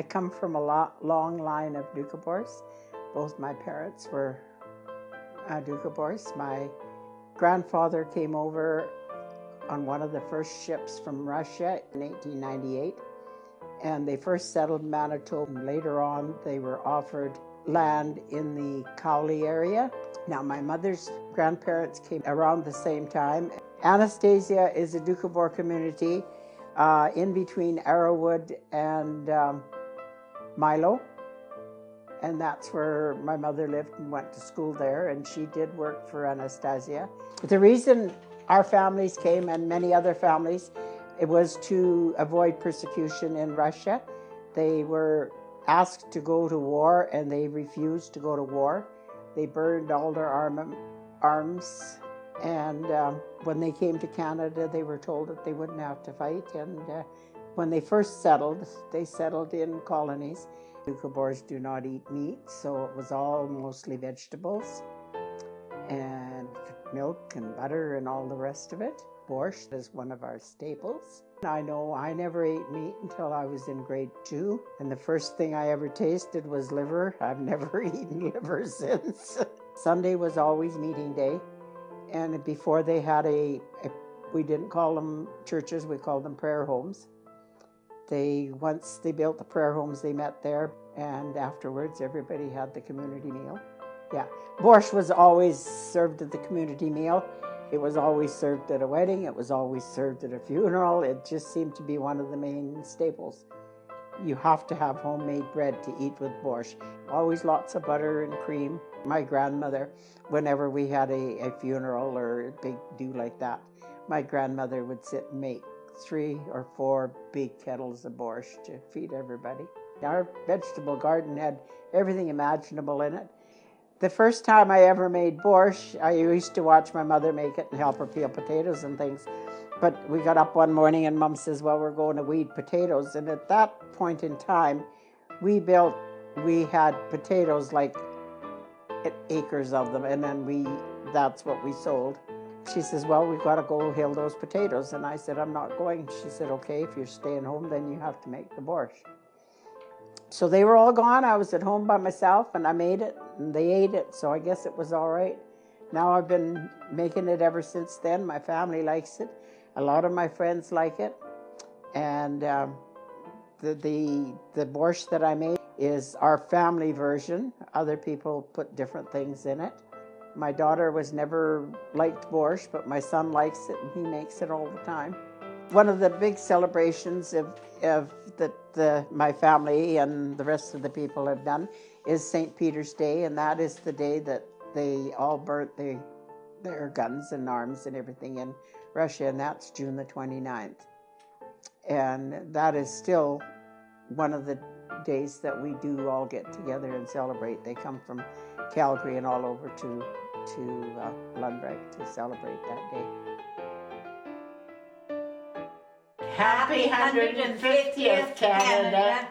I come from a long line of Doukhobors. Both my parents were Doukhobors. My grandfather came over on one of the first ships from Russia in 1898, and they first settled Manitoba. Later on, they were offered land in the Cowley area. Now, my mother's grandparents came around the same time. Anastasia is a Doukhobor community in between Arrowwood and Milo, and that's where my mother lived and went to school there, and she did work for Anastasia. The reason our families came, and many other families, it was to avoid persecution in Russia. They were asked to go to war, and they refused to go to war. They burned all their arms, and when they came to Canada, they were told that they wouldn't have to fight. And when they first settled, they settled in colonies. Doukhobors do not eat meat, so it was all mostly vegetables and milk and butter and all the rest of it. Borsch is one of our staples. I know I never ate meat until I was in grade 2, and the first thing I ever tasted was liver. I've never eaten liver since. Sunday was always meeting day, and before they had we didn't call them churches, we called them prayer homes. Once they built the prayer homes, they met there, and afterwards everybody had the community meal. Yeah, Borsch was always served at the community meal. It was always served at a wedding. It was always served at a funeral. It just seemed to be one of the main staples. You have to have homemade bread to eat with Borsch. Always lots of butter and cream. My grandmother, whenever we had a funeral or a big do like that, my grandmother would sit and make 3 or 4 big kettles of Borsch to feed everybody. Our vegetable garden had everything imaginable in it. The first time I ever made Borsch, I used to watch my mother make it and help her peel potatoes and things. But we got up one morning and Mom says, well, we're going to weed potatoes. And at that point in time, we had potatoes, like acres of them, and then that's what we sold. She says, well, we've got to go hill those potatoes. And I said, I'm not going. She said, okay, if you're staying home, then you have to make the Borsch. So they were all gone. I was at home by myself, and I made it, and they ate it, so I guess it was all right. Now I've been making it ever since then. My family likes it. A lot of my friends like it. And the Borsch that I made is our family version. Other people put different things in it. My daughter was never liked Borsch, but my son likes it, and he makes it all the time. One of the big celebrations that my family and the rest of the people have done is St. Peter's Day, and that is the day that they all burnt their guns and arms and everything in Russia, and that's June the 29th. And that is still one of the days that we do all get together and celebrate. They come from Calgary and all over to Lundberg to celebrate that day. Happy 150th, Canada!